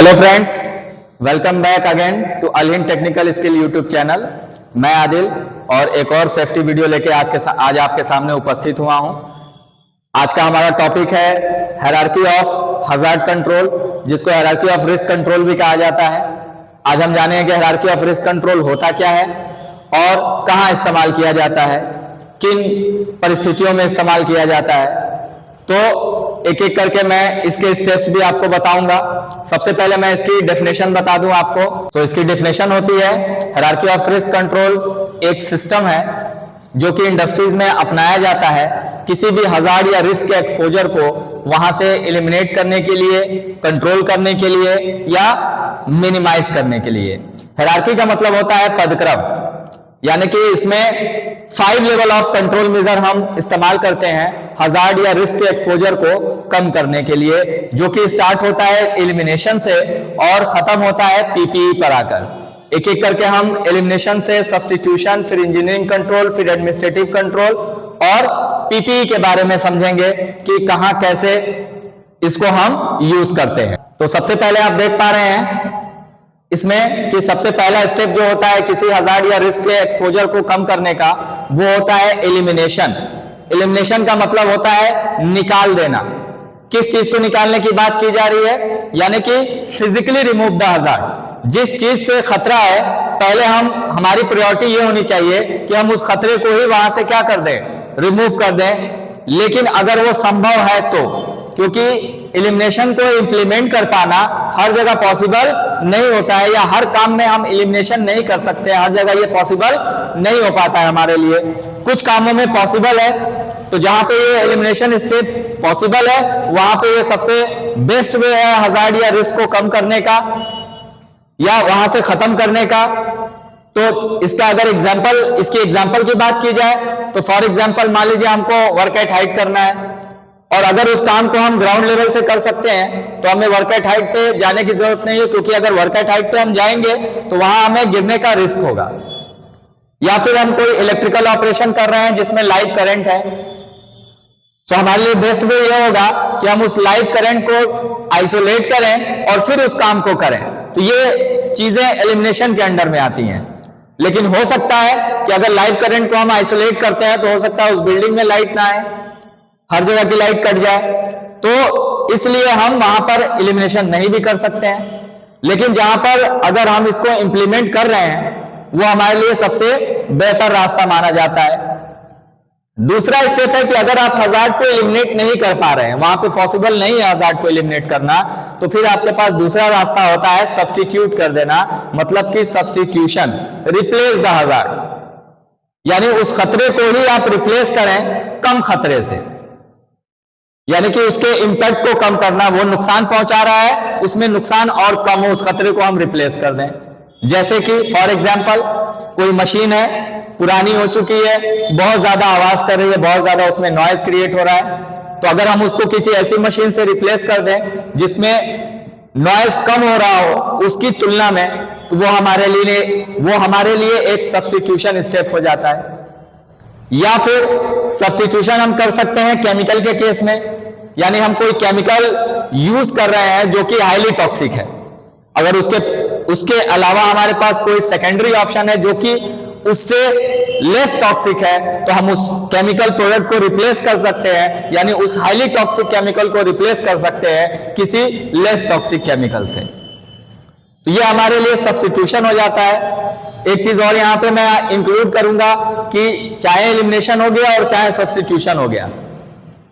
Hello friends, welcome back again to Alhind technical skill YouTube channel. मैं आदिल और एक और सेफ्टी वीडियो लेके आज आपके सामने उपस्थित हुआ हूं। आज का हमारा टॉपिक है हायरार्की ऑफ हजार्ड कंट्रोल, जिसको हायरार्की ऑफ रिस्क कंट्रोल भी कहा जाता है। आज हम जानेंगे कि हायरार्की ऑफ रिस्क कंट्रोल होता क्या है और कहां इस्तेमाल किया जाता है, किन परिस्थितियों में इस्तेमाल किया जाता है। तो एक एक करके मैं इसके स्टेप्स भी आपको बताऊंगा। सबसे पहले मैं इसकी डेफिनेशन बता दूं आपको। तो इसकी डेफिनेशन होती है, हायरार्की ऑफ रिस्क कंट्रोल एक सिस्टम है जो कि इंडस्ट्रीज में अपनाया जाता है किसी भी हजार्ड या रिस्क के एक्सपोजर को वहां से एलिमिनेट करने के लिए, कंट्रोल करने के लिए या मिनिमाइज करने के लिए। हायरार्की का मतलब होता है पदक्रम, यानी कि इसमें 5 लेवल ऑफ कंट्रोल मेजर हम इस्तेमाल करते हैं हजार्ड या रिस्क के एक्सपोजर को कम करने के लिए, जो कि स्टार्ट होता है एलिमिनेशन से और खत्म होता है पीपीई पर आकर। एक एक करके हम एलिमिनेशन से सब्स्टिट्यूशन, फिर इंजीनियरिंग कंट्रोल, फिर एडमिनिस्ट्रेटिव कंट्रोल और पीपीई के बारे में समझेंगे कि कहां कैसे इसको हम यूज करते हैं। तो सबसे पहले आप देख पा रहे हैं इसमें कि सबसे पहला स्टेप जो होता है किसी हजार्ड या रिस्क के एक्सपोजर को कम करने का, वो होता है एलिमिनेशन। एलिमिनेशन का मतलब होता है निकाल देना। किस चीज को निकालने की बात की जा रही है, यानी कि फिजिकली रिमूव द हजार्ड। जिस चीज से खतरा है, पहले हमारी प्रायोरिटी ये होनी चाहिए कि हम उस खतरे को ही वहां से क्या कर दें, रिमूव कर दें। लेकिन अगर वो संभव है तो, क्योंकि एलिमिनेशन को इंप्लीमेंट कर पाना हर जगह पॉसिबल नहीं होता है, या हर काम में हम एलिमिनेशन नहीं कर सकते, हर जगह ये पॉसिबल नहीं हो पाता है हमारे लिए। कुछ कामों में पॉसिबल है, तो जहां पे ये एलिमिनेशन स्टेप पॉसिबल है वहां पे ये सबसे बेस्ट वे है हजार्ड या रिस्क को कम करने का या वहां से खत्म करने का। तो इसका अगर इसकी एग्जाम्पल की बात की जाए तो फॉर एग्जाम्पल मान लीजिए हमको वर्क एट हाइट करना है, और अगर उस काम को हम ग्राउंड लेवल से कर सकते हैं तो हमें वर्क एट हाइट पे जाने की जरूरत नहीं है, क्योंकि अगर वर्क एट हाइट पे हम जाएंगे तो वहां हमें गिरने का रिस्क होगा। या फिर हम कोई इलेक्ट्रिकल ऑपरेशन कर रहे हैं जिसमें लाइव करंट है, तो हमारे लिए बेस्ट वे यह होगा कि हम उस लाइव करंट को आइसोलेट करें और फिर उस काम को करें। तो ये चीजें एलिमिनेशन के अंडर में आती हैं। लेकिन हो सकता है कि अगर लाइव करंट को हम आइसोलेट करते हैं तो हो सकता है उस बिल्डिंग में लाइट ना आए, हर जगह की लाइट कट जाए, तो इसलिए हम वहां पर एलिमिनेशन नहीं भी कर सकते हैं। लेकिन जहां पर अगर हम इसको इंप्लीमेंट कर रहे हैं वो हमारे लिए सबसे बेहतर रास्ता माना जाता है। दूसरा स्टेप है कि अगर आप हजार्ड को एलिमिनेट नहीं कर पा रहे हैं, वहां पे पॉसिबल नहीं है हजार्ड को एलिमिनेट करना, तो फिर आपके पास दूसरा रास्ता होता है सब्स्टिट्यूट कर देना, मतलब कि सब्स्टिट्यूशन, रिप्लेस द हजार्ड, यानी उस खतरे को ही आप रिप्लेस करें कम खतरे से, यानी कि उसके इंपैक्ट को कम करना। वो नुकसान पहुंचा रहा है, उसमें नुकसान और कम हो, उस खतरे को हम रिप्लेस कर दें। जैसे कि फॉर एग्जांपल कोई मशीन है, पुरानी हो चुकी है, बहुत ज्यादा आवाज कर रही है, बहुत ज्यादा उसमें नॉइज क्रिएट हो रहा है, तो अगर हम उसको किसी ऐसी मशीन से रिप्लेस कर दें जिसमें नॉइज कम हो रहा हो उसकी तुलना में, तो वो हमारे लिए एक सब्स्टिट्यूशन स्टेप हो जाता है। या फिर सब्स्टिट्यूशन हम कर सकते हैं केमिकल के केस में, यानी हम कोई केमिकल यूज कर रहे हैं जो कि हाईली टॉक्सिक है, अगर उसके अलावा हमारे पास कोई सेकेंडरी ऑप्शन है जो कि उससे लेस टॉक्सिक है, तो हम उस केमिकल प्रोडक्ट को रिप्लेस कर सकते हैं, यानी उस हाईली टॉक्सिक केमिकल को रिप्लेस कर सकते हैं किसी लेस टॉक्सिक केमिकल से। तो ये हमारे लिए सब्स्टिट्यूशन हो जाता है। एक चीज और यहां पे मैं इंक्लूड करूंगा कि चाहे एलिमिनेशन हो गया और चाहे सब्स्टिट्यूशन हो गया,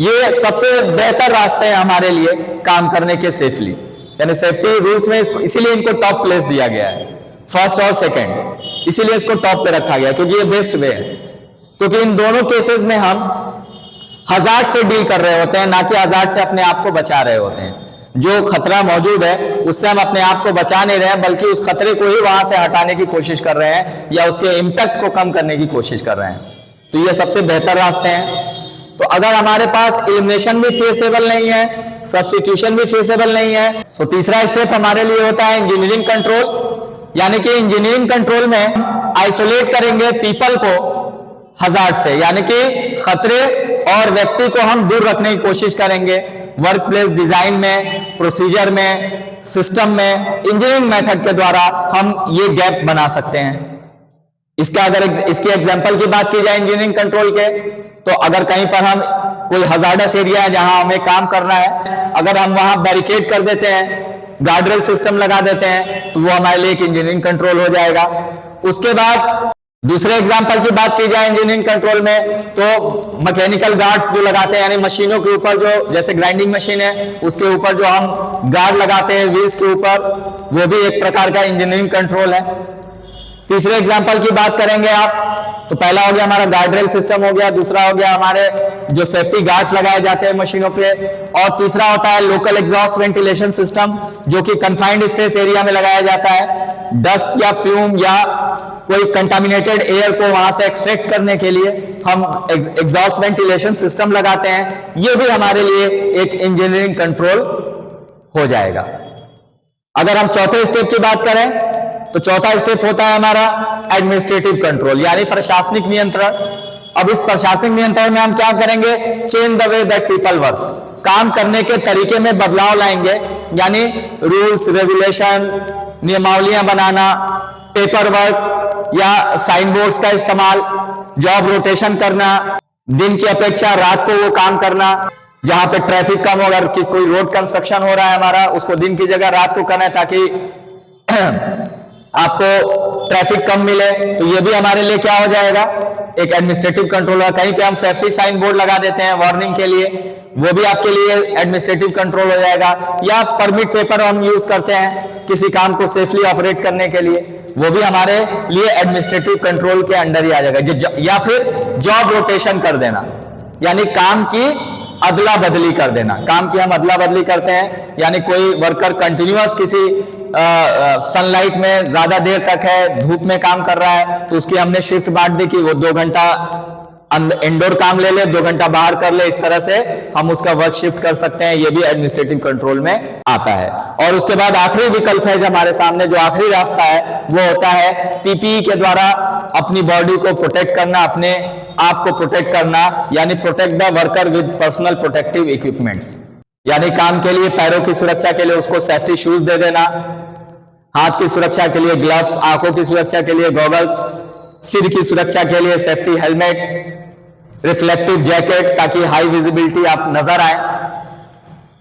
ये सबसे बेहतर रास्ते हैं हमारे लिए काम करने के सेफली, यानी सेफ्टी रूल्स में इसीलिए इनको टॉप प्लेस दिया गया है, फर्स्ट और सेकंड, इसीलिए इसको टॉप पे रखा गया क्योंकि ये बेस्ट वे है। क्योंकि इन दोनों केसेस में हम हजार्ड से डील कर रहे होते हैं, ना कि हजार्ड से अपने आप को बचा रहे होते हैं। जो खतरा मौजूद है उससे हम अपने आप को बचा नहीं रहे हैं, बल्कि उस खतरे को ही वहां से हटाने की कोशिश कर रहे हैं या उसके इंपैक्ट को कम करने की कोशिश कर रहे हैं। तो ये सबसे बेहतर रास्ते हैं। तो अगर हमारे पास एलिमिनेशन भी फेसेबल नहीं है, सब्स्टिट्यूशन भी फेसेबल नहीं है, तो तीसरा स्टेप हमारे लिए होता है इंजीनियरिंग कंट्रोल, यानी कि इंजीनियरिंग कंट्रोल में आइसोलेट करेंगे पीपल को हजार्ड से, यानी कि खतरे और व्यक्ति को हम दूर रखने की कोशिश करेंगे। वर्क प्लेस डिजाइन में, प्रोसीजर में, सिस्टम में इंजीनियरिंग मेथड के द्वारा हम ये गैप बना सकते हैं। इसके एग्जांपल की बात की जाए इंजीनियरिंग कंट्रोल के, तो अगर कहीं पर हम कोई हजार्डस एरिया है जहां हमें काम करना है, अगर हम वहां बैरिकेड कर देते हैं, गार्डरेल सिस्टम लगा देते हैं, तो वो हमारे लिए एक इंजीनियरिंग कंट्रोल हो जाएगा। उसके बाद दूसरे एग्जांपल की बात की जाए इंजीनियरिंग कंट्रोल में, तो मैकेनिकल गार्ड्स जो लगाते हैं, यानी मशीनों के ऊपर जो, जैसे ग्राइंडिंग मशीन है उसके ऊपर जो हम गार्ड लगाते हैं व्हील्स के ऊपर, वो भी एक प्रकार का इंजीनियरिंग कंट्रोल है। तीसरे एग्जांपल की बात करेंगे आप, तो पहला हो गया हमारा गार्डरेल सिस्टम हो गया, दूसरा हो गया हमारे जो सेफ्टी गार्ड्स लगाए जाते हैं मशीनों पे, और तीसरा होता है लोकल एग्जॉस्ट वेंटिलेशन सिस्टम, जो कि कंफाइंड स्पेस एरिया में लगाया जाता है। डस्ट या फ्यूम या कोई कंटामिनेटेड एयर को वहां से एक्सट्रैक्ट करने के लिए हम एग्जॉस्ट वेंटिलेशन सिस्टम लगाते हैं। ये भी हमारे लिए एक इंजीनियरिंग कंट्रोल हो जाएगा। अगर हम चौथे स्टेप की बात करें, तो चौथा स्टेप होता है हमारा एडमिनिस्ट्रेटिव कंट्रोल, यानी प्रशासनिक नियंत्रण। अब इस प्रशासनिक नियंत्रण में हम क्या करेंगे, change the way that people work, काम करने के तरीके में बदलाव लाएंगे, यानी रूल्स रेगुलेशन, नियमावलियां बनाना, पेपर वर्क या साइन बोर्ड्स का इस्तेमाल, जॉब रोटेशन करना, दिन की अपेक्षा रात को वो काम करना, जहां पे ट्रैफिक कम हो, अगर कोई रोड कंस्ट्रक्शन हो रहा है हमारा, उसको दिन की जगह रात को करना है ताकि आपको ट्रैफिक कम मिले, तो ये भी हमारे लिए क्या हो जाएगा, एक एडमिनिस्ट्रेटिव कंट्रोल है। कहीं पे हम सेफ्टी साइन बोर्ड लगा देते हैं वार्निंग के लिए, वो भी आपके लिए एडमिनिस्ट्रेटिव कंट्रोल हो जाएगा। या परमिट पेपर हम यूज करते हैं किसी काम को सेफली ऑपरेट करने के लिए, वो भी हमारे लिए एडमिनिस्ट्रेटिव कंट्रोल के अंडर ही आ जाएगा। या फिर जॉब रोटेशन कर देना, यानी काम की अदला बदली कर देना। काम की हम अदला बदली करते हैं, यानी कोई वर्कर कंटिन्यूअस किसी सनलाइट में ज्यादा देर तक है, धूप में काम कर रहा है, तो उसकी हमने शिफ्ट बांट दी कि वो 2 घंटा इंडोर काम ले ले, 2 घंटा बाहर कर ले, इस तरह से हम उसका वर्क शिफ्ट कर सकते हैं। ये भी एडमिनिस्ट्रेटिव कंट्रोल में आता है। और उसके बाद आखिरी विकल्प है जो हमारे सामने, जो आखिरी रास्ता है, वो होता है पीपीई के द्वारा अपनी बॉडी को प्रोटेक्ट करना, अपने आप को प्रोटेक्ट करना, यानी protect the worker with personal protective equipments, यानी काम के लिए पैरों की सुरक्षा के लिए उसको सेफ्टी शूज दे देना, हाथ की सुरक्षा के लिए ग्लव्स, आंखों की सुरक्षा के लिए गॉगल्स, सिर की सुरक्षा के लिए सेफ्टी हेलमेट, रिफ्लेक्टिव जैकेट ताकि हाई विजिबिलिटी आप नजर आए।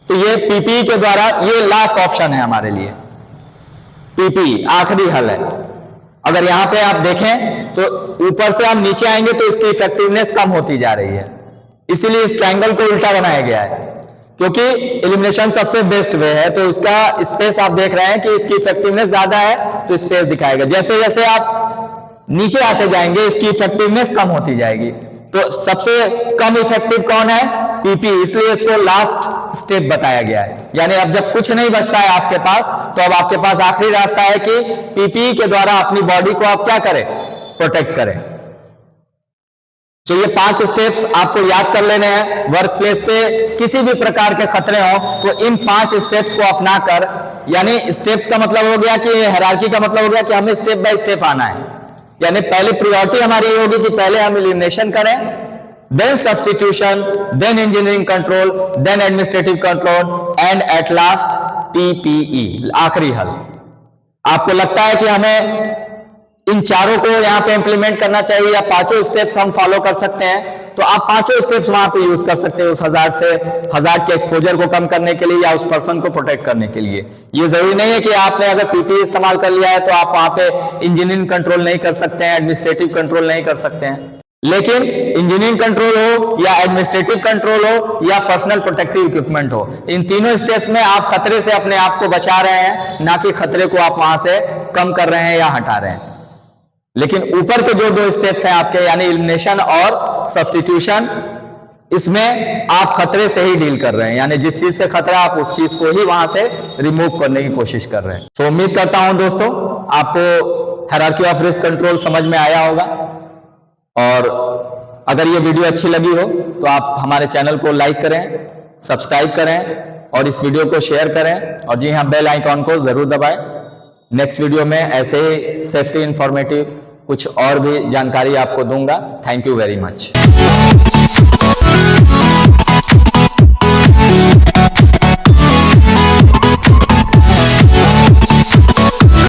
तो ये पीपीई के द्वारा, ये लास्ट ऑप्शन है हमारे लिए, पीपीई आखिरी हल है। अगर यहां पे आप देखें तो ऊपर से हम नीचे आएंगे तो इसकी इफेक्टिवनेस कम होती जा रही है, इसीलिए इस ट्रायंगल को उल्टा बनाया गया है, क्योंकि एलिमिनेशन सबसे बेस्ट वे है। तो इसका स्पेस आप देख रहे हैं कि इसकी इफेक्टिवनेस ज्यादा है, तो स्पेस दिखाएगा। जैसे जैसे आप नीचे आते जाएंगे इसकी इफेक्टिवनेस कम होती जाएगी। तो सबसे कम इफेक्टिव कौन है, पीपी, इसलिए इसको लास्ट स्टेप बताया गया है। यानी अब जब कुछ नहीं बचता है आपके पास, तो अब आपके पास आखिरी रास्ता है कि पीपी के द्वारा अपनी बॉडी को आप क्या करें, प्रोटेक्ट करें। तो ये 5 स्टेप्स आपको याद कर लेने हैं। वर्क प्लेस पे किसी भी प्रकार के खतरे हो तो इन 5 स्टेप्स को अपनाकर, यानी स्टेप्स का मतलब हो गया कि हायरार्की का मतलब हो गया कि हमें स्टेप बाय स्टेप आना है। यानी पहले प्रायोरिटी हमारी ये होगी कि पहले हम एलिमिनेशन करें, then substitution, then engineering control, then administrative control and at last PPE, आखिरी हल। आपको लगता है कि हमें इन चारों को यहां पे इंप्लीमेंट करना चाहिए या 5 स्टेप्स हम फॉलो कर सकते हैं, तो आप 5 स्टेप्स वहां पे यूज कर सकते हैं उस हजार्ड के एक्सपोजर को कम करने के लिए या उस पर्सन को प्रोटेक्ट करने के लिए। ये जरूरी नहीं है कि आपने अगर पीपीई इस्तेमाल कर लिया है तो आप वहां पे इंजीनियरिंग कंट्रोल नहीं कर सकते हैं, एडमिनिस्ट्रेटिव कंट्रोल नहीं कर सकते हैं। लेकिन इंजीनियरिंग कंट्रोल हो या एडमिनिस्ट्रेटिव कंट्रोल हो या पर्सनल प्रोटेक्टिव इक्विपमेंट हो, इन तीनों स्टेप्स में आप खतरे से अपने आप को बचा रहे हैं, ना कि खतरे को आप वहां से कम कर रहे हैं या हटा रहे हैं। लेकिन ऊपर के जो 2 स्टेप्स हैं आपके, यानी एलिमिनेशन और सब्स्टिट्यूशन, इसमें आप खतरे से ही डील कर रहे हैं, यानी जिस चीज से खतरा आप उस चीज को ही वहां से रिमूव करने की कोशिश कर रहे हैं। तो उम्मीद करता हूं दोस्तों आपको हायरार्की ऑफ रिस्क कंट्रोल समझ में आया होगा, और अगर ये वीडियो अच्छी लगी हो तो आप हमारे चैनल को लाइक करें, सब्सक्राइब करें और इस वीडियो को शेयर करें, और जी हाँ, बेल आइकॉन को जरूर दबाएं। नेक्स्ट वीडियो में ऐसे ही सेफ्टी इंफॉर्मेटिव कुछ और भी जानकारी आपको दूंगा। Thank you very much.